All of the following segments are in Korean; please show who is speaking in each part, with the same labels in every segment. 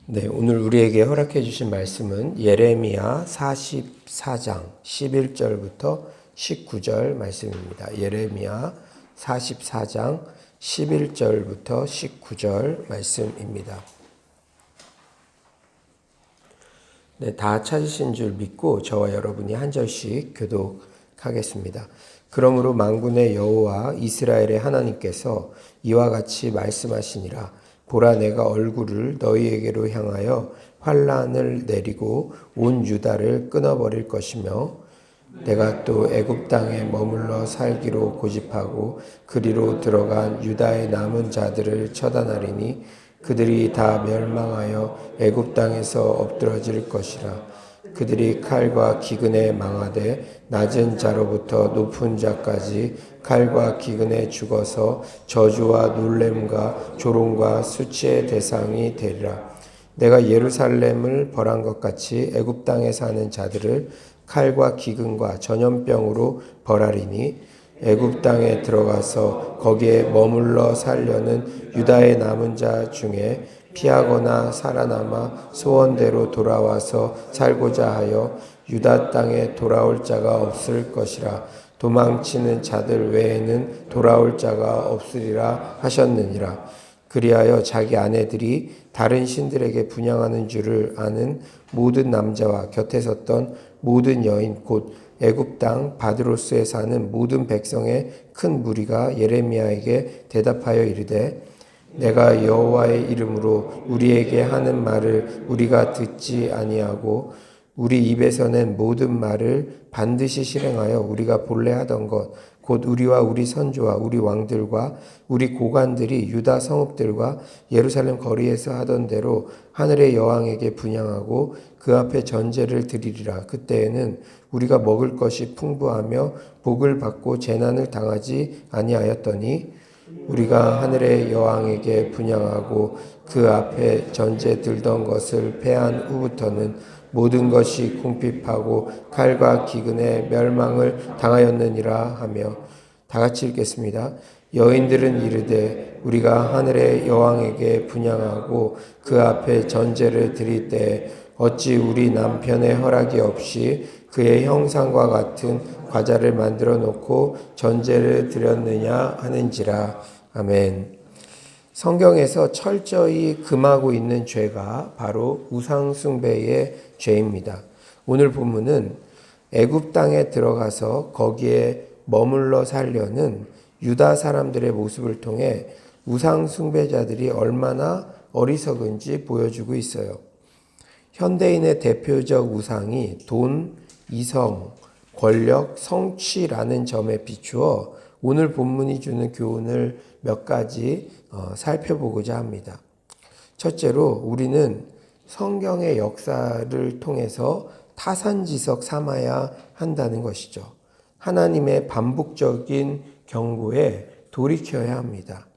Speaker 1: 네, 오늘 우리에게 허락해 주신 말씀은 예레미야 44장 11절부터 19절 말씀입니다. 예레미야 44장 11절부터 19절 말씀입니다. 네, 다 찾으신 줄 믿고 저와 여러분이 한 절씩 교독하겠습니다. 그러므로 만군의 여호와 이스라엘의 하나님께서 이와 같이 말씀하시니라. 보라, 내가 얼굴을 너희에게로 향하여 환란을 내리고 온 유다를 끊어버릴 것이며 내가 또 애굽 땅에 머물러 살기로 고집하고 그리로 들어간 유다의 남은 자들을 처단하리니 그들이 다 멸망하여 애굽 땅에서 엎드러질 것이라. 그들이 칼과 기근에 망하되 낮은 자로부터 높은 자까지 칼과 기근에 죽어서 저주와 놀램과 조롱과 수치의 대상이 되리라. 내가 예루살렘을 벌한 것 같이 애굽 땅에 사는 자들을 칼과 기근과 전염병으로 벌하리니 애굽 땅에 들어가서 거기에 머물러 살려는 유다의 남은 자 중에 피하거나 살아남아 소원대로 돌아와서 살고자 하여 유다 땅에 돌아올 자가 없을 것이라. 도망치는 자들 외에는 돌아올 자가 없으리라 하셨느니라. 그리하여 자기 아내들이 다른 신들에게 분향하는 줄을 아는 모든 남자와 곁에 섰던 모든 여인 곧 애굽 땅 바드로스에 사는 모든 백성의 큰 무리가 예레미야에게 대답하여 이르되 내가 여호와의 이름으로 우리에게 하는 말을 우리가 듣지 아니하고 우리 입에서 낸 모든 말을 반드시 실행하여 우리가 본래 하던 것 곧 우리와 우리 선조와 우리 왕들과 우리 고관들이 유다 성읍들과 예루살렘 거리에서 하던 대로 하늘의 여왕에게 분향하고 그 앞에 전제를 드리리라. 그때에는 우리가 먹을 것이 풍부하며 복을 받고 재난을 당하지 아니하였더니 우리가 하늘의 여왕에게 분향하고 그 앞에 전제 들던 것을 패한 후부터는 모든 것이 궁핍하고 칼과 기근에 멸망을 당하였느니라 하며 다 같이 읽겠습니다. 여인들은 이르되 우리가 하늘의 여왕에게 분향하고 그 앞에 전제를 드릴 때 어찌 우리 남편의 허락이 없이 그의 형상과 같은 과자를 만들어 놓고 전제를 드렸느냐 하는지라. 아멘. 성경에서 철저히 금하고 있는 죄가 바로 우상숭배의 죄입니다. 오늘 본문은 애굽 땅에 들어가서 거기에 머물러 살려는 유다 사람들의 모습을 통해 우상숭배자들이 얼마나 어리석은지 보여주고 있어요. 현대인의 대표적 우상이 돈, 이성, 권력, 성취라는 점에 비추어 오늘 본문이 주는 교훈을 몇 가지 살펴보고자 합니다. 첫째로 우리는 성경의 역사를 통해서 타산지석 삼아야 한다는 것이죠. 하나님의 반복적인 경고에 돌이켜야 합니다.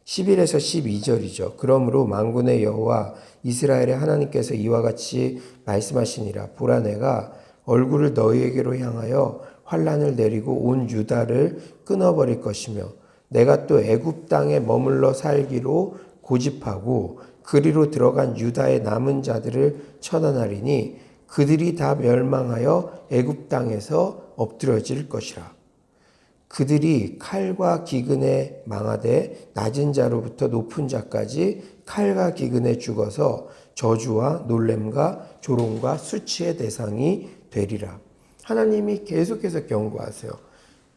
Speaker 1: 11에서 12절이죠. 그러므로 만군의 여호와 이스라엘의 하나님께서 이와 같이 말씀하시니라. 보라, 내가 얼굴을 너희에게로 향하여 환란을 내리고 온 유다를 끊어버릴 것이며 내가 또 애굽 땅에 머물러 살기로 고집하고 그리로 들어간 유다의 남은 자들을 처단하리니 그들이 다 멸망하여 애굽 땅에서 엎드러질 것이라. 그들이 칼과 기근에 망하되 낮은 자로부터 높은 자까지 칼과 기근에 죽어서 저주와 놀램과 조롱과 수치의 대상이 되리라. 하나님이 계속해서 경고하세요.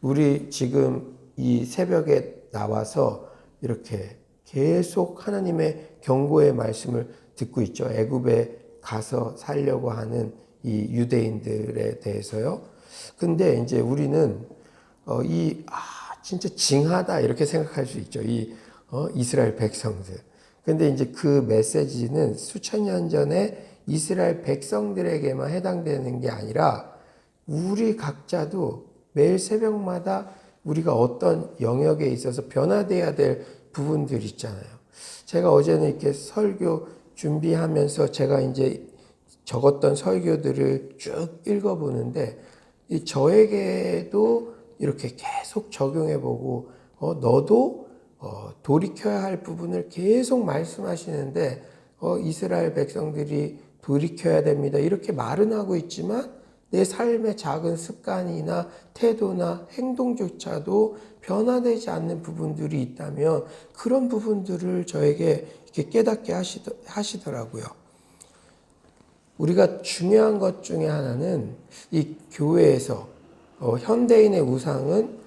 Speaker 1: 우리 지금 이 새벽에 나와서 이렇게 계속 하나님의 경고의 말씀을 듣고 있죠. 애굽에 가서 살려고 하는 이 유대인들에 대해서요. 근데 이제 우리는 진짜 징하다 이렇게 생각할 수 있죠. 이스라엘 백성들. 근데 이제 그 메시지는 수천 년 전에 이스라엘 백성들에게만 해당되는 게 아니라 우리 각자도 매일 새벽마다 우리가 어떤 영역에 있어서 변화돼야 될 부분들 있잖아요. 제가 어제는 이렇게 설교 준비하면서 제가 이제 적었던 설교들을 쭉 읽어보는데 저에게도 이렇게 계속 적용해보고 너도 돌이켜야 할 부분을 계속 말씀하시는데 이스라엘 백성들이 돌이켜야 됩니다. 이렇게 말은 하고 있지만 내 삶의 작은 습관이나 태도나 행동조차도 변화되지 않는 부분들이 있다면 그런 부분들을 저에게 이렇게 깨닫게 하시더라고요. 우리가 중요한 것 중에 하나는 이 교회에서 현대인의 우상은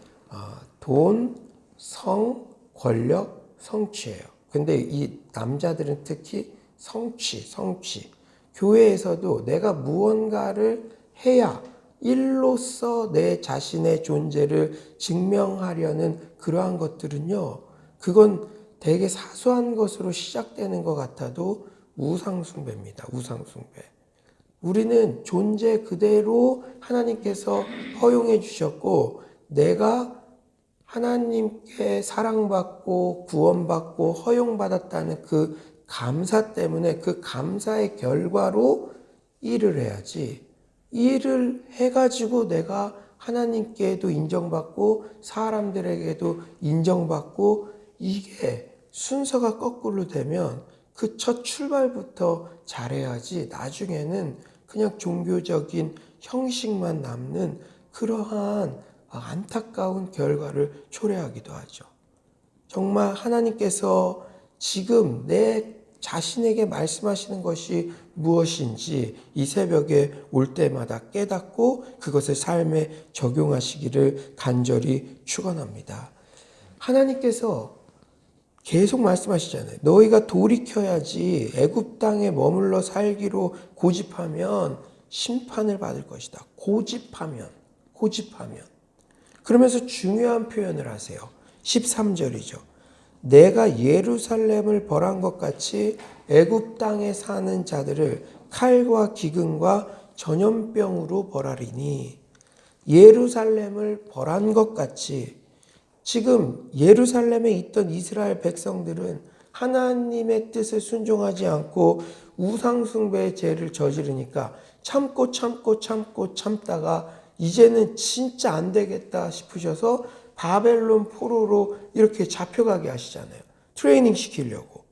Speaker 1: 돈, 성, 권력, 성취예요. 근데 이 남자들은 특히 성취. 교회에서도 내가 무언가를 해야 일로서 내 자신의 존재를 증명하려는 그러한 것들은요, 그건 되게 사소한 것으로 시작되는 것 같아도 우상숭배입니다. 우상숭배. 우리는 존재 그대로 하나님께서 허용해 주셨고, 내가 하나님께 사랑받고 구원받고 허용받았다는 그 감사 때문에 그 감사의 결과로 일을 해야지, 일을 해가지고 내가 하나님께도 인정받고 사람들에게도 인정받고, 이게 순서가 거꾸로 되면 그 첫 출발부터 잘해야지 나중에는 그냥 종교적인 형식만 남는 그러한 안타까운 결과를 초래하기도 하죠. 정말 하나님께서 지금 내 자신에게 말씀하시는 것이 무엇인지 이 새벽에 올 때마다 깨닫고 그것을 삶에 적용하시기를 간절히 축원합니다. 하나님께서 계속 말씀하시잖아요. 너희가 돌이켜야지 애굽 땅에 머물러 살기로 고집하면 심판을 받을 것이다. 고집하면. 그러면서 중요한 표현을 하세요. 13절이죠. 내가 예루살렘을 벌한 것 같이 애굽 땅에 사는 자들을 칼과 기근과 전염병으로 벌하리니, 예루살렘을 벌한 것 같이 지금 예루살렘에 있던 이스라엘 백성들은 하나님의 뜻을 순종하지 않고 우상숭배의 죄를 저지르니까 참다가 이제는 진짜 안 되겠다 싶으셔서 바벨론 포로로 이렇게 잡혀가게 하시잖아요. 트레이닝 시키려고.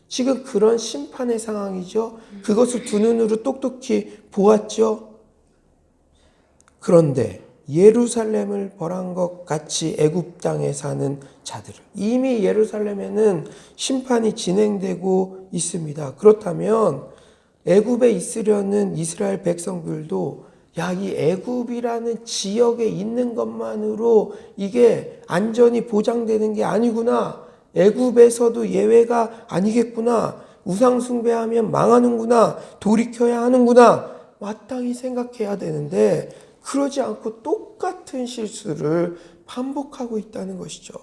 Speaker 1: 지금 그런 심판의 상황이죠. 그것을 두 눈으로 똑똑히 보았죠. 그런데 예루살렘을 벌한 것 같이 애굽 땅에 사는 자들을, 이미 예루살렘에는 심판이 진행되고 있습니다. 그렇다면 애굽에 있으려는 이스라엘 백성들도 이 애굽이라는 지역에 있는 것만으로 이게 안전이 보장되는 게 아니구나. 애굽에서도 예외가 아니겠구나. 우상숭배하면 망하는구나. 돌이켜야 하는구나. 마땅히 생각해야 되는데 그러지 않고 똑같은 실수를 반복하고 있다는 것이죠.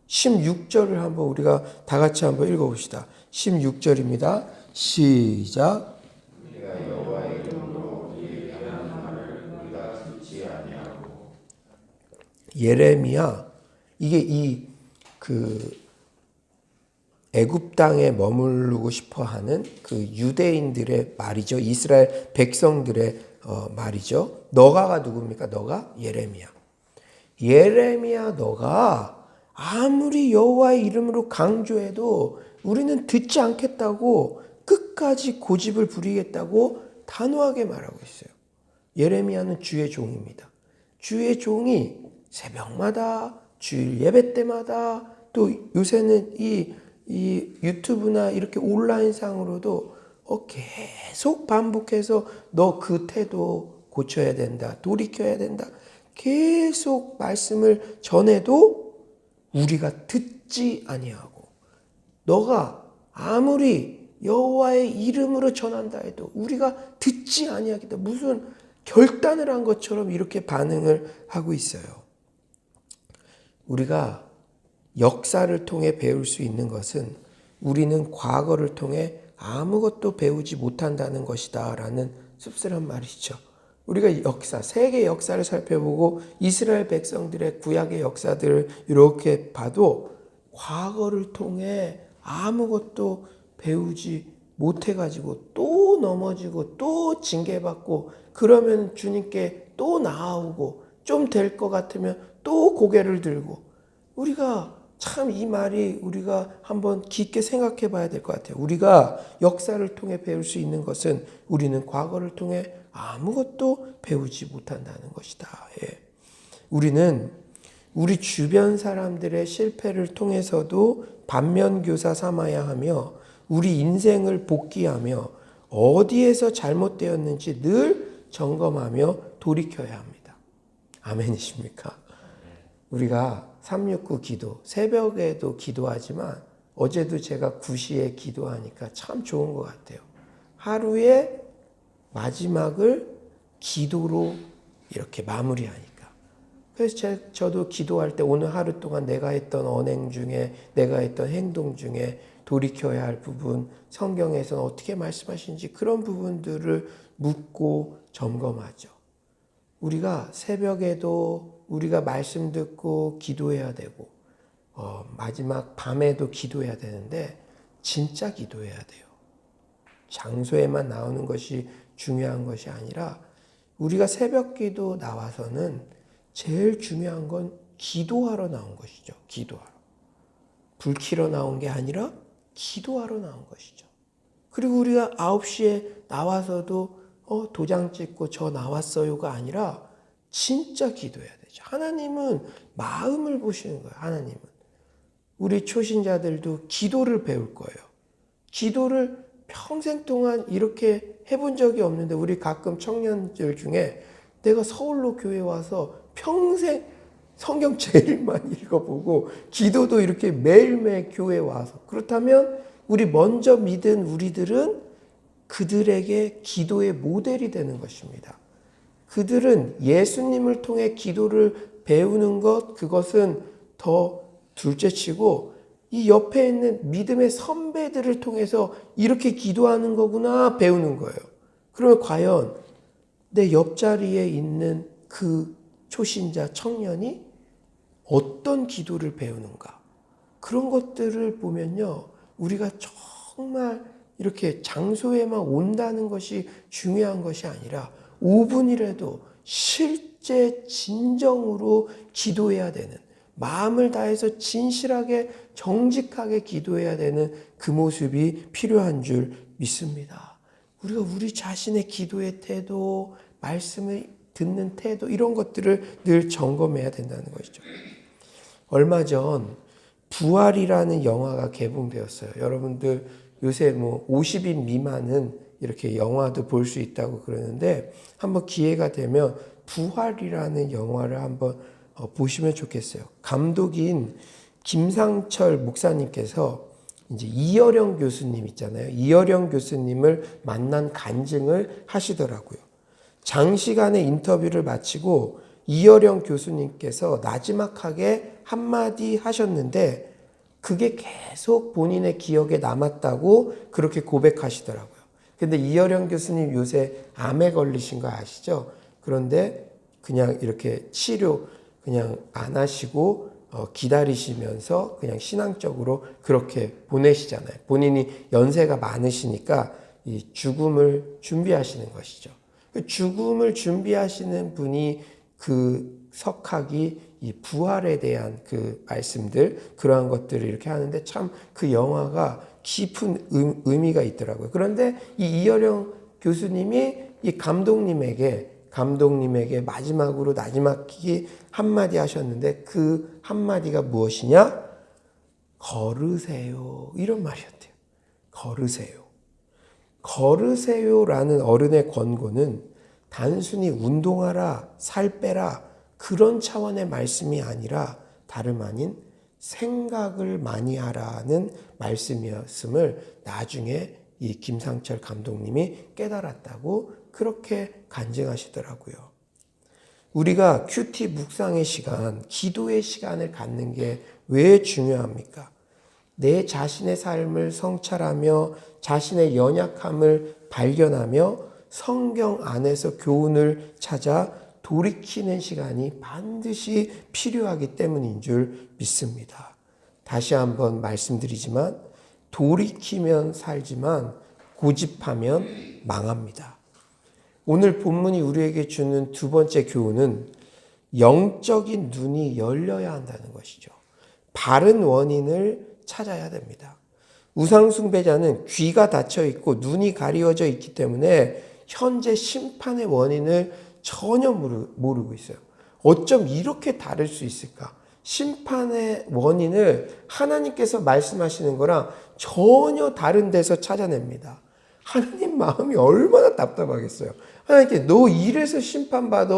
Speaker 1: 16절을 한번 우리가 다 같이 한번 읽어봅시다. 16절입니다. 시작. 예레미야, 이게 애굽 땅에 머무르고 싶어하는 그 유대인들의 말이죠. 이스라엘 백성들의 말이죠. 너가가 누굽니까? 너가 예레미야, 너가 아무리 여호와의 이름으로 강조해도 우리는 듣지 않겠다고 끝까지 고집을 부리겠다고 단호하게 말하고 있어요. 예레미야는 주의 종입니다. 주의 종이 새벽마다 주일 예배 때마다 또 요새는 이 유튜브나 이렇게 온라인상으로도 계속 반복해서 너 그 태도 고쳐야 된다. 돌이켜야 된다. 계속 말씀을 전해도 우리가 듣지 아니하고, 너가 아무리 여호와의 이름으로 전한다 해도 우리가 듣지 아니하겠다. 무슨 결단을 한 것처럼 이렇게 반응을 하고 있어요. 우리가 역사를 통해 배울 수 있는 것은 우리는 과거를 통해 아무것도 배우지 못한다는 것이다 라는 씁쓸한 말이죠. 우리가 역사, 세계 역사를 살펴보고 이스라엘 백성들의 구약의 역사들을 이렇게 봐도 과거를 통해 아무것도 배우지 못해가지고 또 넘어지고 또 징계받고, 그러면 주님께 또 나아오고 좀 될 것 같으면 또 고개를 들고, 우리가 참 이 말이 우리가 한번 깊게 생각해 봐야 될 것 같아요. 우리가 역사를 통해 배울 수 있는 것은 우리는 과거를 통해 아무것도 배우지 못한다는 것이다. 예. 우리는 우리 주변 사람들의 실패를 통해서도 반면교사 삼아야 하며 우리 인생을 복귀하며 어디에서 잘못되었는지 늘 점검하며 돌이켜야 합니다. 아멘이십니까? 우리가 369 기도, 새벽에도 기도하지만 어제도 제가 9시에 기도하니까 참 좋은 것 같아요. 하루의 마지막을 기도로 이렇게 마무리하니까. 그래서 저도 기도할 때 오늘 하루 동안 내가 했던 언행 중에, 내가 했던 행동 중에 돌이켜야 할 부분, 성경에서는 어떻게 말씀하시는지 그런 부분들을 묻고 점검하죠. 우리가 새벽에도 우리가 말씀 듣고 기도해야 되고 마지막 밤에도 기도해야 되는데 진짜 기도해야 돼요. 장소에만 나오는 것이 중요한 것이 아니라 우리가 새벽 기도 나와서는 제일 중요한 건 기도하러 나온 것이죠. 기도하러. 불 켜러 나온 게 아니라 기도하러 나온 것이죠. 그리고 우리가 9시에 나와서도 도장 찍고 저 나왔어요가 아니라 진짜 기도해야 되죠. 하나님은 마음을 보시는 거예요. 하나님은. 우리 초신자들도 기도를 배울 거예요. 기도를 평생 동안 이렇게 해본 적이 없는데 우리 가끔 청년들 중에 내가 서울로 교회 와서 평생 성경책만 읽어보고 기도도 이렇게 매일매일 교회 와서 그렇다면 우리 먼저 믿은 우리들은 그들에게 기도의 모델이 되는 것입니다. 그들은 예수님을 통해 기도를 배우는 것, 그것은 더 둘째치고 이 옆에 있는 믿음의 선배들을 통해서 이렇게 기도하는 거구나 배우는 거예요. 그러면 과연 내 옆자리에 있는 그 초신자 청년이 어떤 기도를 배우는가? 그런 것들을 보면요. 우리가 정말 이렇게 장소에만 온다는 것이 중요한 것이 아니라 5분이라도 실제 진정으로 기도해야 되는, 마음을 다해서 진실하게 정직하게 기도해야 되는 그 모습이 필요한 줄 믿습니다. 우리가 우리 자신의 기도의 태도, 말씀을 듣는 태도 이런 것들을 늘 점검해야 된다는 것이죠. 얼마 전 부활이라는 영화가 개봉되었어요. 여러분들 요새 50인 미만은 이렇게 영화도 볼 수 있다고 그러는데 한번 기회가 되면 부활이라는 영화를 한번 보시면 좋겠어요. 감독인 김상철 목사님께서 이제 이어령 교수님 있잖아요. 이어령 교수님을 만난 간증을 하시더라고요. 장시간의 인터뷰를 마치고 이어령 교수님께서 나지막하게 한마디 하셨는데 그게 계속 본인의 기억에 남았다고 그렇게 고백하시더라고요. 근데 이어령 교수님 요새 암에 걸리신 거 아시죠? 그런데 그냥 이렇게 치료 그냥 안 하시고 기다리시면서 그냥 신앙적으로 그렇게 보내시잖아요. 본인이 연세가 많으시니까 이 죽음을 준비하시는 것이죠. 죽음을 준비하시는 분이 그 석학이 이 부활에 대한 그 말씀들 그러한 것들을 이렇게 하는데 참 그 영화가 깊은 의미가 있더라고요. 그런데 이 이어령 교수님이 이 감독님에게 마지막으로 나지막히 한마디 하셨는데 그 한마디가 무엇이냐? 걸으세요. 이런 말이었대요. 걸으세요. 걸으세요라는 어른의 권고는 단순히 운동하라, 살 빼라 그런 차원의 말씀이 아니라 다름 아닌 생각을 많이 하라는 말씀이었음을 나중에 이 김상철 감독님이 깨달았다고 그렇게 간증하시더라고요. 우리가 큐티 묵상의 시간, 기도의 시간을 갖는 게 왜 중요합니까? 내 자신의 삶을 성찰하며 자신의 연약함을 발견하며 성경 안에서 교훈을 찾아 돌이키는 시간이 반드시 필요하기 때문인 줄 믿습니다. 다시 한번 말씀드리지만 돌이키면 살지만 고집하면 망합니다. 오늘 본문이 우리에게 주는 두 번째 교훈은 영적인 눈이 열려야 한다는 것이죠. 바른 원인을 찾아야 됩니다. 우상숭배자는 귀가 닫혀 있고 눈이 가리워져 있기 때문에 현재 심판의 원인을 전혀 모르고 있어요. 어쩜 이렇게 다를 수 있을까? 심판의 원인을 하나님께서 말씀하시는 거랑 전혀 다른 데서 찾아냅니다. 하나님 마음이 얼마나 답답하겠어요. 하나님께 너 이래서 심판받아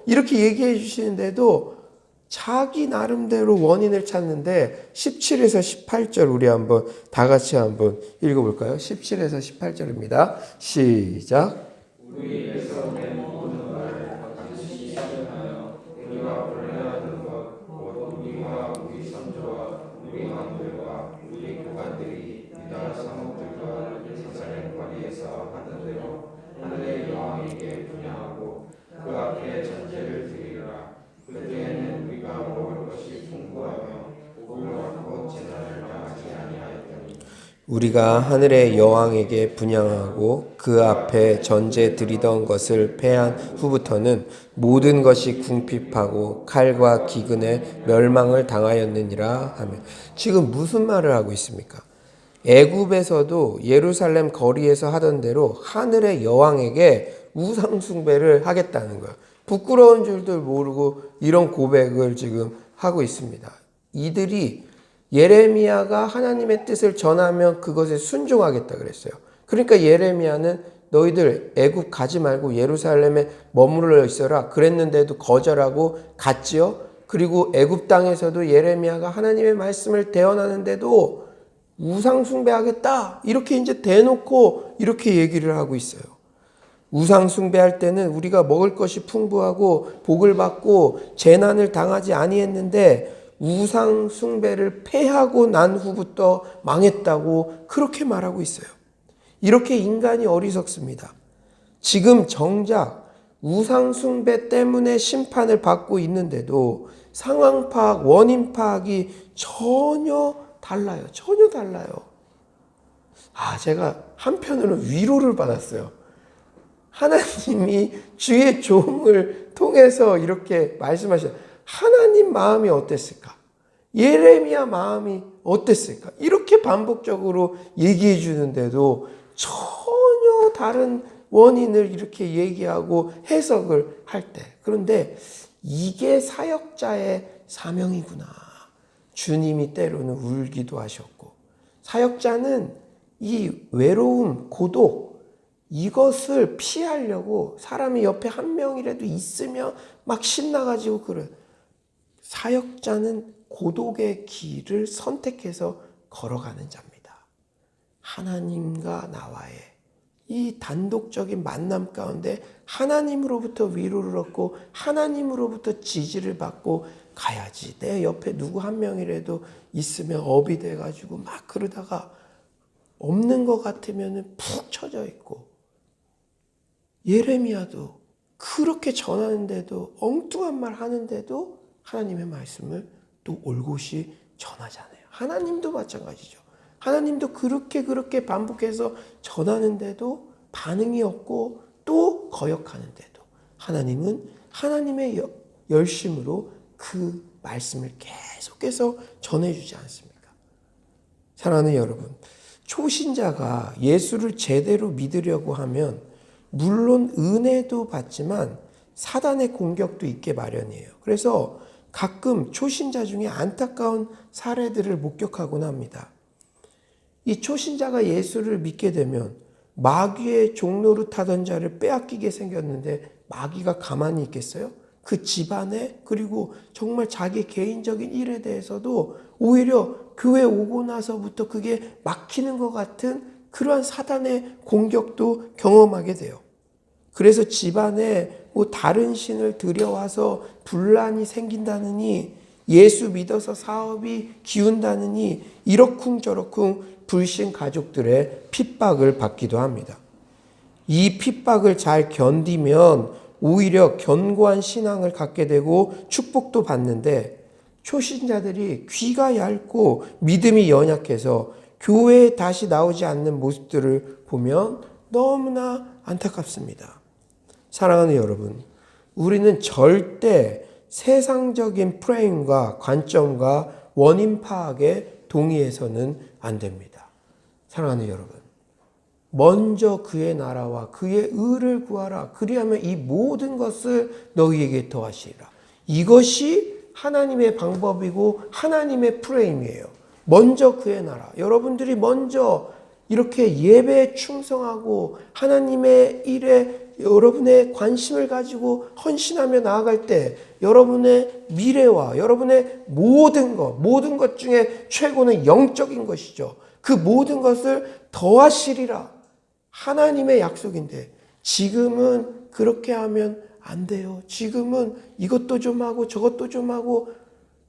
Speaker 1: 이렇게 얘기해 주시는데도 자기 나름대로 원인을 찾는데 17에서 18절 우리 한번 다 같이 한번 읽어볼까요? 17에서 18절입니다. 시작. 우리에서 내 모든 말을 같이 실현하여 우리가 불행하는 것 곧 우리와 우리 선조와 우리 왕들과 우리 고관들이 유다 상옥들과 예루살렘 거리에서 하던 대로 하늘의 여왕에게 분양하고 그 앞에 전제를 드리라. 그때에는 우리가 먹을 것이 풍부하며 복을 받고 재난을 당하지 아니하였더니 우리가 하늘의 여왕에게 분양하고 그 앞에 전제 드리던 것을 패한 후부터는 모든 것이 궁핍하고 칼과 기근에 멸망을 당하였느니라 하며 지금 무슨 말을 하고 있습니까? 애굽에서도 예루살렘 거리에서 하던 대로 하늘의 여왕에게 우상 숭배를 하겠다는 거예요. 부끄러운 줄도 모르고 이런 고백을 지금 하고 있습니다. 이들이 예레미야가 하나님의 뜻을 전하면 그것에 순종하겠다 그랬어요. 그러니까 예레미야는 너희들 애굽 가지 말고 예루살렘에 머물러 있어라 그랬는데도 거절하고 갔지요. 그리고 애굽 땅에서도 예레미야가 하나님의 말씀을 대언하는데도 우상 숭배하겠다 이렇게 이제 대놓고 이렇게 얘기를 하고 있어요. 우상 숭배할 때는 우리가 먹을 것이 풍부하고 복을 받고 재난을 당하지 아니했는데 우상 숭배를 패하고 난 후부터 망했다고 그렇게 말하고 있어요. 이렇게 인간이 어리석습니다. 지금 정작 우상 숭배 때문에 심판을 받고 있는데도 상황 파악, 원인 파악이 전혀 달라요. 전혀 달라요. 제가 한편으로는 위로를 받았어요. 하나님이 주의 종을 통해서 이렇게 말씀하셨어요. 하나님 마음이 어땠을까? 예레미야 마음이 어땠을까? 이렇게 반복적으로 얘기해 주는데도 전혀 다른 원인을 이렇게 얘기하고 해석을 할 때. 그런데 이게 사역자의 사명이구나. 주님이 때로는 울기도 하셨고 사역자는 이 외로움, 고독 이것을 피하려고 사람이 옆에 한 명이라도 있으면 막 신나가지고 그래. 사역자는 고독의 길을 선택해서 걸어가는 자입니다. 하나님과 나와의 이 단독적인 만남 가운데 하나님으로부터 위로를 얻고 하나님으로부터 지지를 받고 가야지. 내 옆에 누구 한 명이라도 있으면 업이 돼가지고 막 그러다가 없는 것 같으면 푹 처져 있고 예레미야도 그렇게 전하는데도 엉뚱한 말 하는데도 하나님의 말씀을 또 올곧이 전하잖아요. 하나님도 마찬가지죠. 하나님도 그렇게 반복해서 전하는데도 반응이 없고 또 거역하는데도 하나님은 하나님의 열심으로 그 말씀을 계속해서 전해주지 않습니까? 사랑하는 여러분, 초신자가 예수를 제대로 믿으려고 하면 물론 은혜도 받지만 사단의 공격도 있게 마련이에요. 그래서 가끔 초신자 중에 안타까운 사례들을 목격하곤 합니다. 이 초신자가 예수를 믿게 되면 마귀의 종로를 타던 자를 빼앗기게 생겼는데 마귀가 가만히 있겠어요? 그 집안에 그리고 정말 자기 개인적인 일에 대해서도 오히려 교회 오고 나서부터 그게 막히는 것 같은 그러한 사단의 공격도 경험하게 돼요. 그래서 집안에 다른 신을 들여와서 분란이 생긴다느니 예수 믿어서 사업이 기운다느니 이러쿵저러쿵 불신 가족들의 핍박을 받기도 합니다. 이 핍박을 잘 견디면 오히려 견고한 신앙을 갖게 되고 축복도 받는데 초신자들이 귀가 얇고 믿음이 연약해서 교회에 다시 나오지 않는 모습들을 보면 너무나 안타깝습니다. 사랑하는 여러분, 우리는 절대 세상적인 프레임과 관점과 원인 파악에 동의해서는 안 됩니다. 사랑하는 여러분, 먼저 그의 나라와 그의 의를 구하라. 그리하면 이 모든 것을 너희에게 더하시리라. 이것이 하나님의 방법이고 하나님의 프레임이에요. 먼저 그의 나라. 여러분들이 먼저 이렇게 예배에 충성하고 하나님의 일에 여러분의 관심을 가지고 헌신하며 나아갈 때 여러분의 미래와 여러분의 모든 것 중에 최고는 영적인 것이죠. 그 모든 것을 더하시리라. 하나님의 약속인데 지금은 그렇게 하면 안 돼요. 지금은 이것도 좀 하고 저것도 좀 하고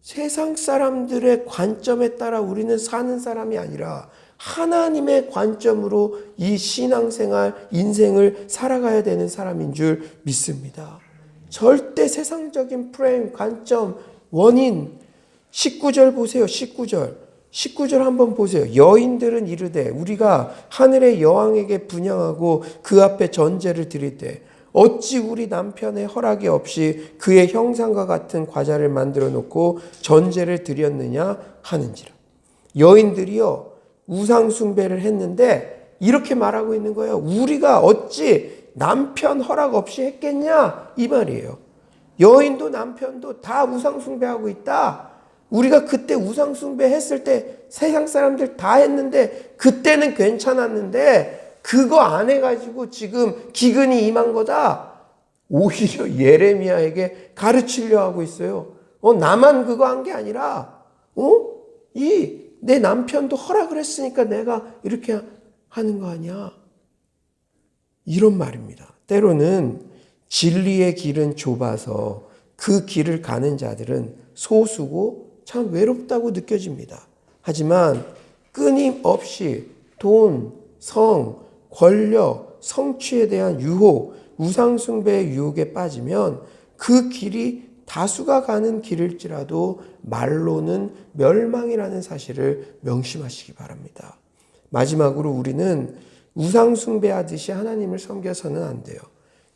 Speaker 1: 세상 사람들의 관점에 따라 우리는 사는 사람이 아니라 하나님의 관점으로 이 신앙생활, 인생을 살아가야 되는 사람인 줄 믿습니다. 절대 세상적인 프레임, 관점, 원인. 19절 보세요. 19절 한번 보세요. 여인들은 이르되 우리가 하늘의 여왕에게 분향하고 그 앞에 전제를 드릴 때 어찌 우리 남편의 허락이 없이 그의 형상과 같은 과자를 만들어 놓고 전제를 드렸느냐 하는지라. 여인들이요 우상 숭배를 했는데 이렇게 말하고 있는 거예요. 우리가 어찌 남편 허락 없이 했겠냐 이 말이에요. 여인도 남편도 다 우상 숭배하고 있다. 우리가 그때 우상 숭배했을 때 세상 사람들 다 했는데 그때는 괜찮았는데 그거 안 해가지고 지금 기근이 임한 거다. 오히려 예레미야에게 가르치려 하고 있어요. 나만 그거 한 게 아니라 내 남편도 허락을 했으니까 내가 이렇게 하는 거 아니야. 이런 말입니다. 때로는 진리의 길은 좁아서 그 길을 가는 자들은 소수고 참 외롭다고 느껴집니다. 하지만 끊임없이 돈, 성, 권력, 성취에 대한 유혹, 우상숭배의 유혹에 빠지면 그 길이 다수가 가는 길일지라도 말로는 멸망이라는 사실을 명심하시기 바랍니다. 마지막으로 우리는 우상숭배하듯이 하나님을 섬겨서는 안 돼요.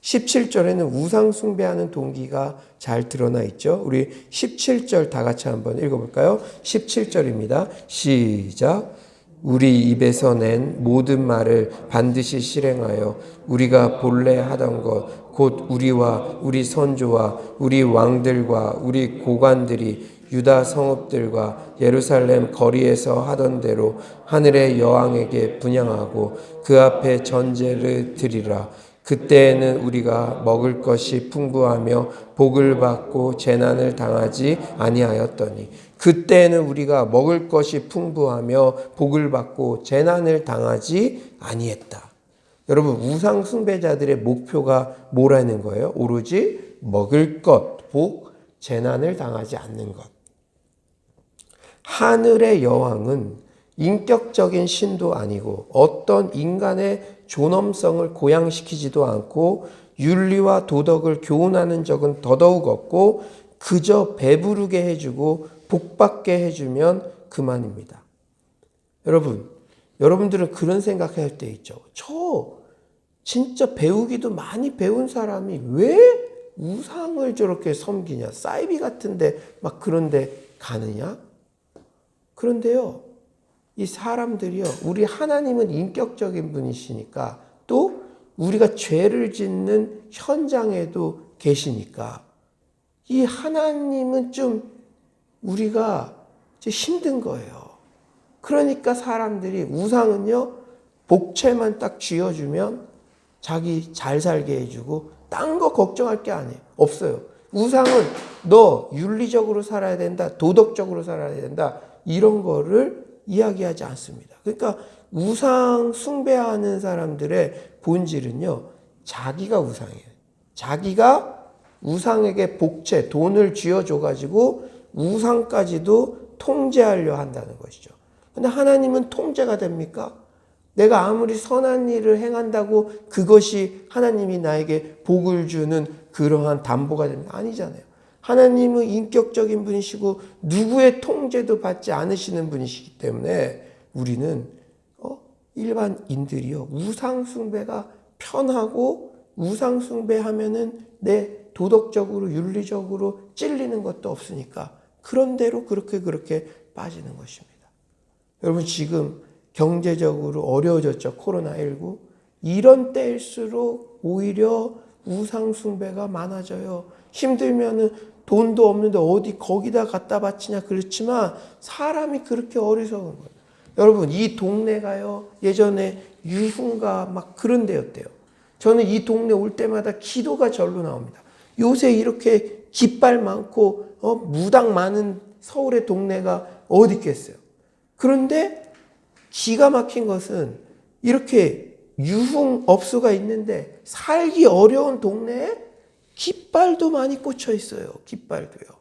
Speaker 1: 17절에는 우상숭배하는 동기가 잘 드러나 있죠. 우리 17절 다 같이 한번 읽어볼까요? 17절입니다. 시작. 우리 입에서 낸 모든 말을 반드시 실행하여 우리가 본래 하던 것 곧 우리와 우리 선조와 우리 왕들과 우리 고관들이 유다 성읍들과 예루살렘 거리에서 하던 대로 하늘의 여왕에게 분향하고 그 앞에 전제를 드리라. 그때에는 우리가 먹을 것이 풍부하며 복을 받고 재난을 당하지 아니하였더니 그때에는 우리가 먹을 것이 풍부하며 복을 받고 재난을 당하지 아니했다. 여러분 우상 숭배자들의 목표가 뭐라는 거예요? 오로지 먹을 것, 복, 재난을 당하지 않는 것. 하늘의 여왕은 인격적인 신도 아니고 어떤 인간의 존엄성을 고양시키지도 않고 윤리와 도덕을 교훈하는 적은 더더욱 없고 그저 배부르게 해주고 복받게 해주면 그만입니다. 여러분들은 그런 생각할 때 있죠. 저 진짜 배우기도 많이 배운 사람이 왜 우상을 저렇게 섬기냐. 사이비 같은데 막 그런데 가느냐. 그런데요. 이 사람들이요. 우리 하나님은 인격적인 분이시니까 또 우리가 죄를 짓는 현장에도 계시니까 이 하나님은 좀 우리가 힘든 거예요. 그러니까 사람들이 우상은요. 복채만 딱 쥐어주면 자기 잘 살게 해주고 딴 거 걱정할 게 아니에요. 없어요. 우상은 너 윤리적으로 살아야 된다. 도덕적으로 살아야 된다. 이런 거를 이야기하지 않습니다. 그러니까 우상 숭배하는 사람들의 본질은요. 자기가 우상이에요. 자기가 우상에게 복채, 돈을 쥐어줘가지고 우상까지도 통제하려 한다는 것이죠. 근데 하나님은 통제가 됩니까? 내가 아무리 선한 일을 행한다고 그것이 하나님이 나에게 복을 주는 그러한 담보가 됩니까? 아니잖아요. 하나님은 인격적인 분이시고 누구의 통제도 받지 않으시는 분이시기 때문에 우리는 일반인들이요. 우상숭배가 편하고 우상숭배하면은 내 도덕적으로 윤리적으로 찔리는 것도 없으니까 그런 대로 그렇게 빠지는 것입니다. 여러분 지금 경제적으로 어려워졌죠. 코로나19. 이런 때일수록 오히려 우상 숭배가 많아져요. 힘들면은 돈도 없는데 어디 거기다 갖다 바치냐 그렇지만 사람이 그렇게 어리석은 거예요. 여러분 이 동네가요 예전에 유흥가 막 그런 데였대요. 저는 이 동네 올 때마다 기도가 절로 나옵니다. 요새 이렇게 깃발 많고 무당 많은 서울의 동네가 어디 있겠어요. 그런데 기가 막힌 것은 이렇게 유흥업소가 있는데 살기 어려운 동네에 깃발도 많이 꽂혀 있어요. 깃발도요.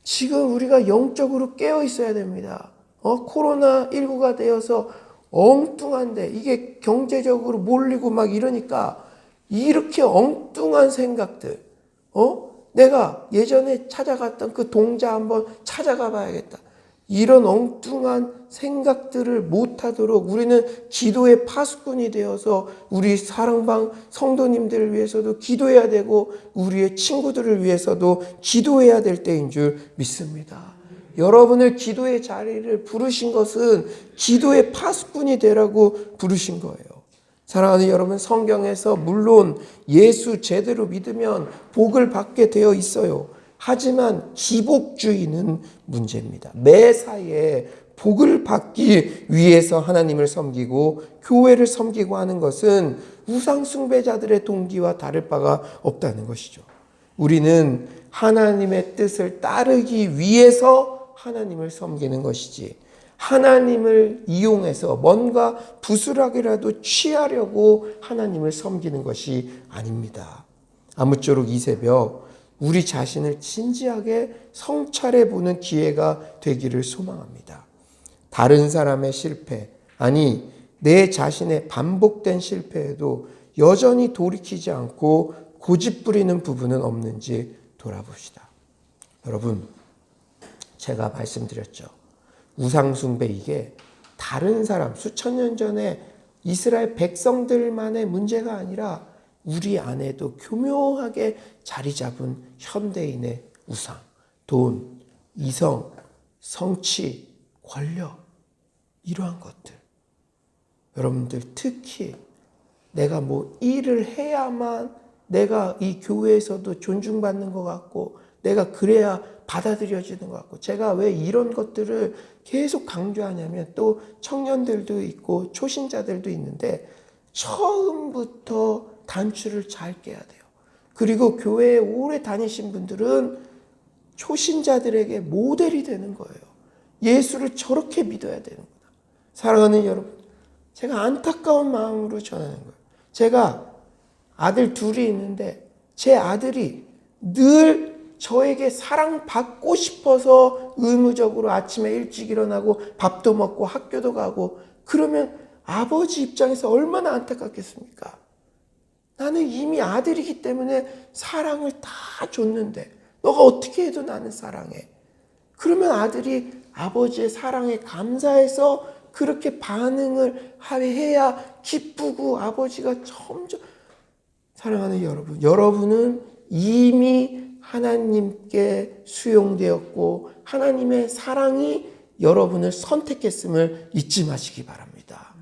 Speaker 1: 지금 우리가 영적으로 깨어 있어야 됩니다. 코로나19가 되어서 엉뚱한데 이게 경제적으로 몰리고 막 이러니까 이렇게 엉뚱한 생각들, 내가 예전에 찾아갔던 그 동자 한번 찾아가 봐야겠다. 이런 엉뚱한 생각들을 못하도록 우리는 기도의 파수꾼이 되어서 우리 사랑방 성도님들을 위해서도 기도해야 되고 우리의 친구들을 위해서도 기도해야 될 때인 줄 믿습니다. 여러분을 기도의 자리를 부르신 것은 기도의 파수꾼이 되라고 부르신 거예요. 사랑하는 여러분, 성경에서 물론 예수 제대로 믿으면 복을 받게 되어 있어요. 하지만 기복주의는 문제입니다. 매사에 복을 받기 위해서 하나님을 섬기고 교회를 섬기고 하는 것은 우상 숭배자들의 동기와 다를 바가 없다는 것이죠. 우리는 하나님의 뜻을 따르기 위해서 하나님을 섬기는 것이지 하나님을 이용해서 뭔가 부수락이라도 취하려고 하나님을 섬기는 것이 아닙니다. 아무쪼록 이 새벽 우리 자신을 진지하게 성찰해 보는 기회가 되기를 소망합니다. 다른 사람의 실패, 아니 내 자신의 반복된 실패에도 여전히 돌이키지 않고 고집부리는 부분은 없는지 돌아봅시다. 여러분, 제가 말씀드렸죠. 우상숭배 이게 다른 사람, 수천 년 전에 이스라엘 백성들만의 문제가 아니라 우리 안에도 교묘하게 자리 잡은 현대인의 우상, 돈, 이성, 성취, 권력, 이러한 것들. 여러분들 특히 내가 뭐 일을 해야만 내가 이 교회에서도 존중받는 것 같고 내가 그래야 받아들여지는 것 같고 제가 왜 이런 것들을 계속 강조하냐면 또 청년들도 있고 초신자들도 있는데 처음부터 단추를 잘 깨야 돼요. 그리고 교회에 오래 다니신 분들은 초신자들에게 모델이 되는 거예요. 예수를 저렇게 믿어야 되는구나. 사랑하는 여러분, 제가 안타까운 마음으로 전하는 거예요. 제가 아들 둘이 있는데 제 아들이 늘 저에게 사랑받고 싶어서 의무적으로 아침에 일찍 일어나고 밥도 먹고 학교도 가고 그러면 아버지 입장에서 얼마나 안타깝겠습니까? 나는 이미 아들이기 때문에 사랑을 다 줬는데 너가 어떻게 해도 나는 사랑해. 그러면 아들이 아버지의 사랑에 감사해서 그렇게 반응을 해야 기쁘고 아버지가 점점 사랑하는 여러분, 여러분은 이미 하나님께 수용되었고 하나님의 사랑이 여러분을 선택했음을 잊지 마시기 바랍니다.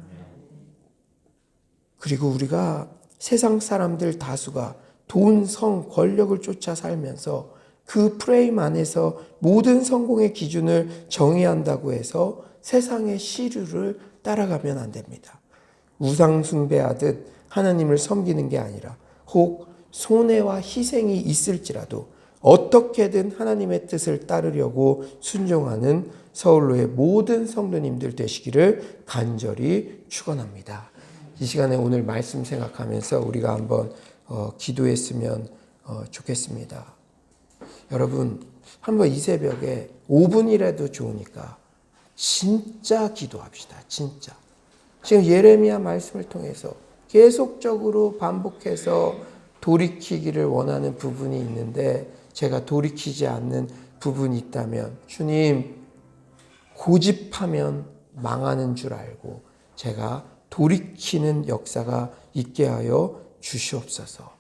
Speaker 1: 그리고 우리가 세상 사람들 다수가 돈, 성, 권력을 쫓아 살면서 그 프레임 안에서 모든 성공의 기준을 정의한다고 해서 세상의 시류를 따라가면 안 됩니다. 우상 숭배하듯 하나님을 섬기는 게 아니라 혹 손해와 희생이 있을지라도 어떻게든 하나님의 뜻을 따르려고 순종하는 서울로의 모든 성도님들 되시기를 간절히 축원합니다. 이 시간에 오늘 말씀 생각하면서 우리가 한번 기도했으면 좋겠습니다. 여러분, 한번 이 새벽에 5분이라도 좋으니까 진짜 기도합시다. 진짜. 지금 예레미야 말씀을 통해서 계속적으로 반복해서 돌이키기를 원하는 부분이 있는데 제가 돌이키지 않는 부분이 있다면 주님, 고집하면 망하는 줄 알고 제가 돌이키는 역사가 있게 하여 주시옵소서.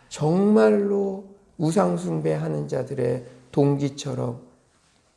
Speaker 1: 정말로 우상숭배하는 자들의 동기처럼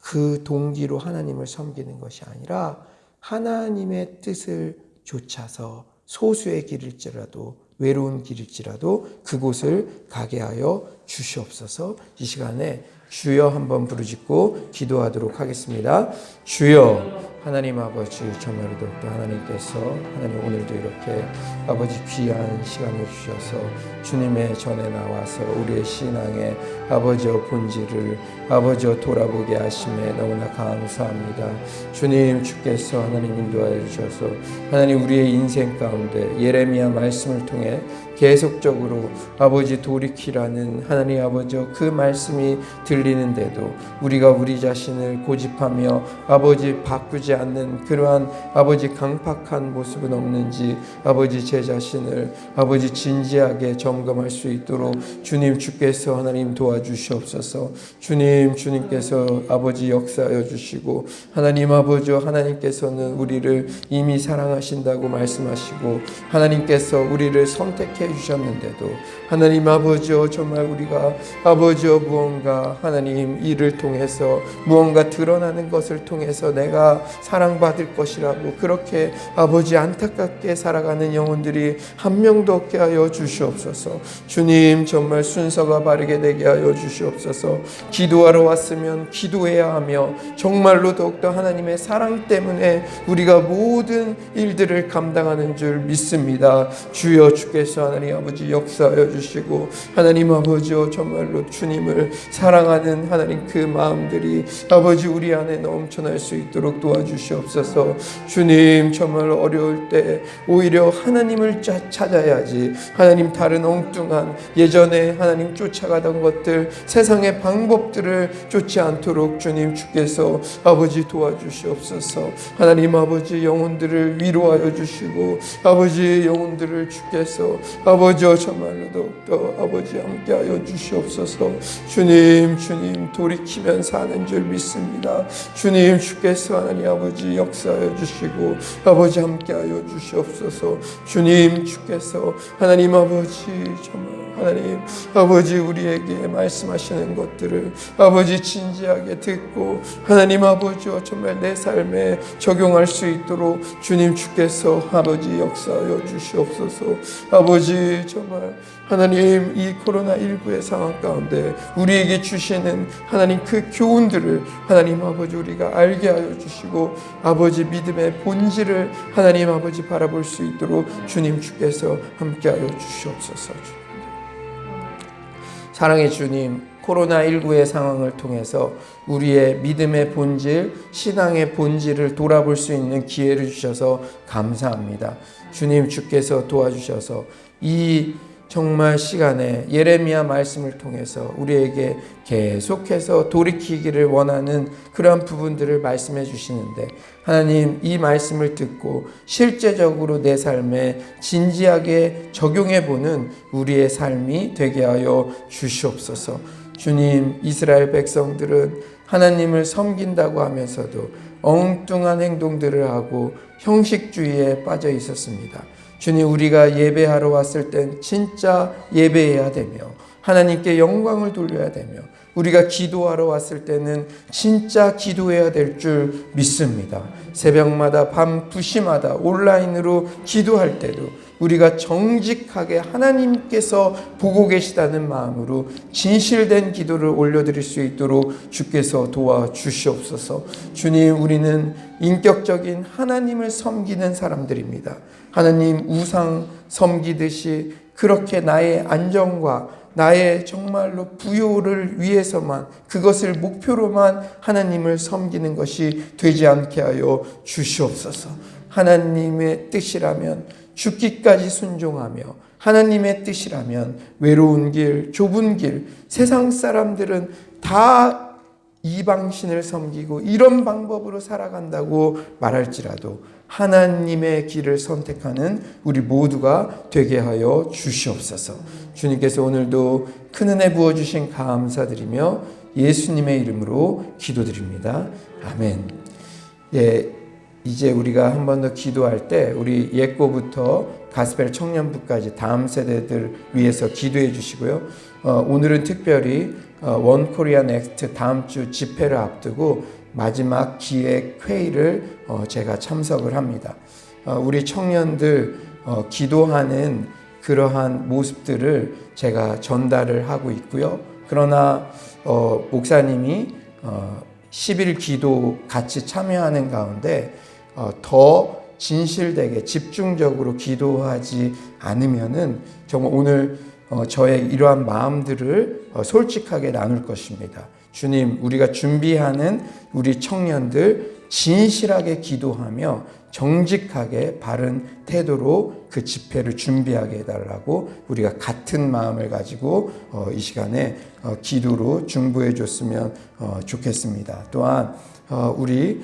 Speaker 1: 그 동기로 하나님을 섬기는 것이 아니라 하나님의 뜻을 좇아서 소수의 길일지라도 외로운 길일지라도 그곳을 가게 하여 주시옵소서. 이 시간에 주여 한번 부르짖고 기도하도록 하겠습니다. 주여, 하나님 아버지, 정말로 더욱더 하나님께서 하나님 오늘도 이렇게 아버지 귀한 시간을 주셔서 주님의 전에 나와서 우리의 신앙의 아버지의 본질을 아버지여 돌아보게 하심에 너무나 감사합니다. 주님, 주께서 하나님 인도하여 주셔서 하나님 우리의 인생 가운데 예레미야 말씀을 통해 계속적으로 아버지 돌이키라는 하나님 아버지여 그 말씀이 들리는데도 우리가 우리 자신을 고집하며 아버지 바꾸지 않는 그러한 아버지 강팍한 모습은 없는지 아버지 제 자신을 아버지 진지하게 점검할 수 있도록 주님 주께서 하나님 도와주시옵소서. 주님께서 아버지 역사하여 주시고 하나님 아버지여 하나님께서는 우리를 이미 사랑하신다고 말씀하시고 하나님께서 우리를 선택해 주셨는데도 하나님 아버지여 정말 우리가 아버지여 무언가 하나님 일을 통해서 무언가 드러나는 것을 통해서 내가 사랑받을 것이라고 그렇게 아버지 안타깝게 살아가는 영혼들이 한 명도 없게 하여 주시옵소서. 주님 정말 순서가 바르게 되게 하여 주시옵소서. 기도하러 왔으면 기도해야 하며 정말로 더욱더 하나님의 사랑 때문에 우리가 모든 일들을 감당하는 줄 믿습니다. 주여 주께서 하나님 아버지 역사하여 주시고 하나님 아버지여 정말로 주님을 사랑하는 하나님 그 마음들이 아버지 우리 안에 넘쳐날 수 있도록 도와주시옵소서. 주님 정말 어려울 때 오히려 하나님을 찾아야지 하나님 다른 엉뚱한 예전에 하나님 쫓아가던 것들 세상의 방법들을 쫓지 않도록 주님 주께서 아버지 도와주시옵소서. 하나님 아버지 영혼들을 위로하여 주시고 아버지 영혼들을 주께서 아버지여 정말로 더욱더 아버지 함께하여 주시옵소서. 주님 돌이키면 사는 줄 믿습니다. 주님 주께서 하나님 아버지 역사하여 주시고 아버지 함께하여 주시옵소서. 주님 주께서 하나님 아버지 정말 하나님 아버지 우리에게 말씀하시는 것들을 아버지 진지하게 듣고 하나님 아버지와 정말 내 삶에 적용할 수 있도록 주님 주께서 아버지 역사하여 주시옵소서. 아버지 정말 하나님 이 코로나19의 상황 가운데 우리에게 주시는 하나님 그 교훈들을 하나님 아버지 우리가 알게 하여 주시고 아버지 믿음의 본질을 하나님 아버지 바라볼 수 있도록 주님 주께서 함께하여 주시옵소서. 사랑의 주님, 코로나19의 상황을 통해서 우리의 믿음의 본질, 신앙의 본질을 돌아볼 수 있는 기회를 주셔서 감사합니다. 주님 주께서 도와주셔서 이 정말 시간에 예레미야 말씀을 통해서 우리에게 계속해서 돌이키기를 원하는 그러한 부분들을 말씀해 주시는데 하나님 이 말씀을 듣고 실제적으로 내 삶에 진지하게 적용해 보는 우리의 삶이 되게 하여 주시옵소서. 주님, 이스라엘 백성들은 하나님을 섬긴다고 하면서도 엉뚱한 행동들을 하고 형식주의에 빠져 있었습니다. 주님, 우리가 예배하러 왔을 땐 진짜 예배해야 되며 하나님께 영광을 돌려야 되며 우리가 기도하러 왔을 때는 진짜 기도해야 될 줄 믿습니다. 새벽마다 밤 2시마다 온라인으로 기도할 때도 우리가 정직하게 하나님께서 보고 계시다는 마음으로 진실된 기도를 올려드릴 수 있도록 주께서 도와주시옵소서. 주님, 우리는 인격적인 하나님을 섬기는 사람들입니다. 하나님 우상 섬기듯이 그렇게 나의 안정과 나의 정말로 부요를 위해서만 그것을 목표로만 하나님을 섬기는 것이 되지 않게 하여 주시옵소서. 하나님의 뜻이라면 죽기까지 순종하며 하나님의 뜻이라면 외로운 길, 좁은 길, 세상 사람들은 다 이방신을 섬기고 이런 방법으로 살아간다고 말할지라도 하나님의 길을 선택하는 우리 모두가 되게 하여 주시옵소서. 주님께서 오늘도 큰 은혜 부어주신 감사드리며 예수님의 이름으로 기도드립니다. 아멘. 예, 이제 우리가 한 번 더 기도할 때 우리 예고부터 가스펠 청년부까지 다음 세대들 위해서 기도해 주시고요. 오늘은 특별히 원 코리아 넥스트 다음 주 집회를 앞두고 마지막 기획 회의를 제가 참석을 합니다. 우리 청년들 기도하는 그러한 모습들을 제가 전달을 하고 있고요. 그러나 목사님이 10일 기도 같이 참여하는 가운데 더 진실되게 집중적으로 기도하지 않으면은 정말 오늘 저의 이러한 마음들을 솔직하게 나눌 것입니다. 주님, 우리가 준비하는 우리 청년들 진실하게 기도하며 정직하게 바른 태도로 그 집회를 준비하게 해달라고 우리가 같은 마음을 가지고 이 시간에 기도로 중보해 줬으면 좋겠습니다. 또한 우리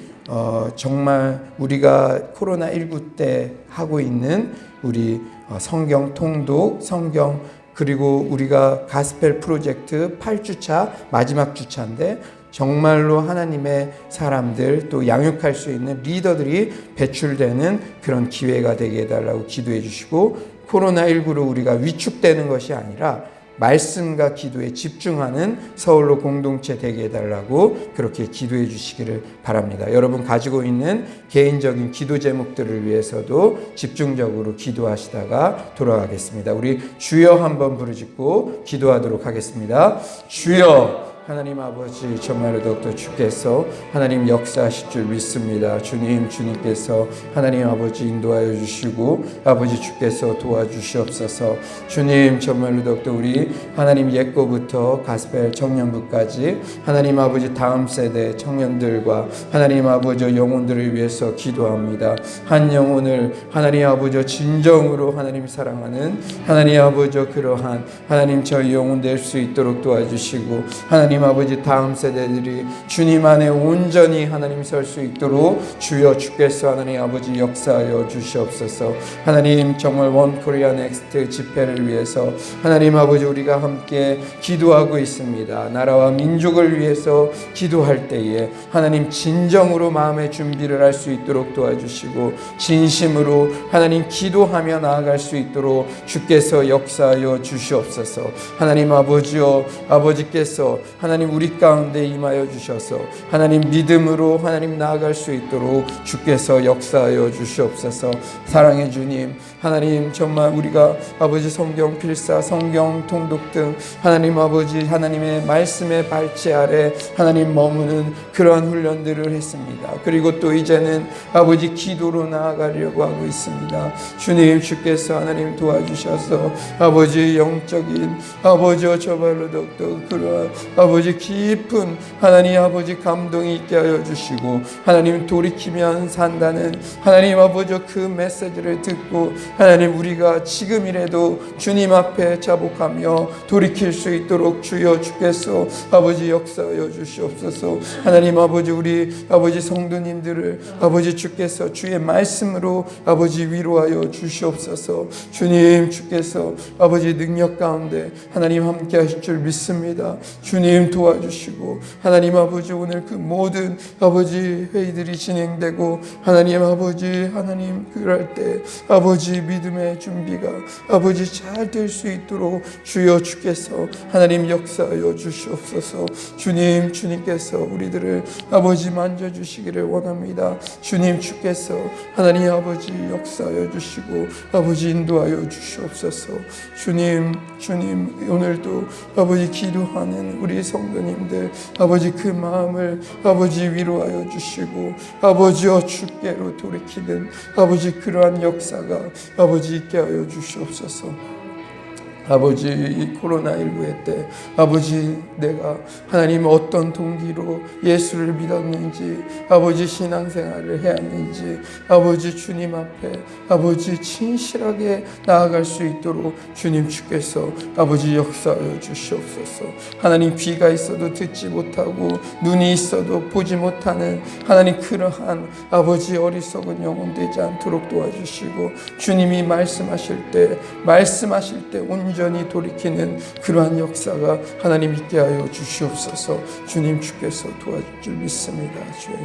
Speaker 1: 정말 우리가 코로나19 때 하고 있는 우리 성경 통독, 성경 그리고 우리가 가스펠 프로젝트 8주차 마지막 주차인데 정말로 하나님의 사람들 또 양육할 수 있는 리더들이 배출되는 그런 기회가 되게 해달라고 기도해 주시고 코로나19로 우리가 위축되는 것이 아니라 말씀과 기도에 집중하는 서울로 공동체 되게 해달라고 그렇게 기도해 주시기를 바랍니다. 여러분 가지고 있는 개인적인 기도 제목들을 위해서도 집중적으로 기도하시다가 돌아가겠습니다. 우리 주여 한번 부르짖고 기도하도록 하겠습니다. 주여, 하나님 아버지, 정말로 더욱더 주께서 하나님 역사하실 줄 믿습니다. 주님께서 하나님 아버지 인도하여 주시고 아버지 주께서 도와주시옵소서. 주님, 정말로 더욱더 우리 하나님 옛거부터 가스펠 청년부까지 하나님 아버지 다음 세대 청년들과 하나님 아버지 영혼들을 위해서 기도합니다. 한 영혼을 하나님 아버지 진정으로 하나님 사랑하는 하나님 아버지 그러한 하나님 저희 영혼 될 수 있도록 도와주시고 하나님 아버지 다음 세대들이 주님 안에 온전히 하나님 설 수 있도록 주여 주께서 하나님 아버지 역사하여 주시옵소서. 하나님 정말 원 코리아 넥스트 집회를 위해서 하나님 아버지 우리가 함께 기도하고 있습니다. 나라와 민족을 위해서 기도할 때에 하나님 진정으로 마음의 준비를 할 수 있도록 도와주시고 진심으로 하나님 기도하며 나아갈 수 있도록 주께서 역사하여 주시옵소서. 하나님 아버지여, 아버지께서 하나님 우리 가운데 임하여 주셔서 하나님 믿음으로 하나님 나아갈 수 있도록 주께서 역사하여 주시옵소서. 사랑의 주님, 하나님 정말 우리가 아버지 성경 필사, 성경 통독 등 하나님 아버지 하나님의 말씀의 발치 아래 하나님 머무는 그러한 훈련들을 했습니다. 그리고 또 이제는 아버지 기도로 나아가려고 하고 있습니다. 주님, 주께서 하나님 도와주셔서 아버지 영적인 아버지와 저발로 더욱더 그러한 아버지 깊은 하나님 아버지 감동이 있게 하여 주시고 하나님 돌이키면 산다는 하나님 아버지 그 메시지를 듣고 하나님 우리가 지금이라도 주님 앞에 자복하며 돌이킬 수 있도록 주여 주께서 아버지 역사하여 주시옵소서. 하나님 아버지 우리 아버지 성도님들을 아버지 주께서 주의 말씀으로 아버지 위로하여 주시옵소서. 주님 주께서 아버지 능력 가운데 하나님 함께 하실 줄 믿습니다. 주님 도와주시고 하나님 아버지 오늘 그 모든 아버지 회의들이 진행되고 하나님 아버지 하나님 그럴 때 아버지 믿음의 준비가 아버지 잘 될 수 있도록 주여 주께서 하나님 역사하여 주시옵소서. 주님 주님께서 우리들을 아버지 만져주시기를 원합니다. 주님 주께서 하나님 아버지 역사하여 주시고 아버지 인도하여 주시옵소서. 주님 오늘도 아버지 기도하는 우리 성도님들 아버지 그 마음을 아버지 위로하여 주시고 아버지여 주께로 돌이키는 아버지 그러한 역사가 아버지 있게 하여 주시옵소서. 아버지 이 코로나19의 때 아버지 내가 하나님 어떤 동기로 예수를 믿었는지 아버지 신앙생활을 해왔는지 아버지 주님 앞에 아버지 진실하게 나아갈 수 있도록 주님 주께서 아버지 역사하여 주시옵소서. 하나님 귀가 있어도 듣지 못하고 눈이 있어도 보지 못하는 하나님 그러한 아버지 어리석은 영혼 되지 않도록 도와주시고 주님이 말씀하실 때 온전히 돌이키는 그러한 역사가 하나님 있게 하여 주시옵소서. 주님 주께서 도와줄 줄 믿습니다. 주여.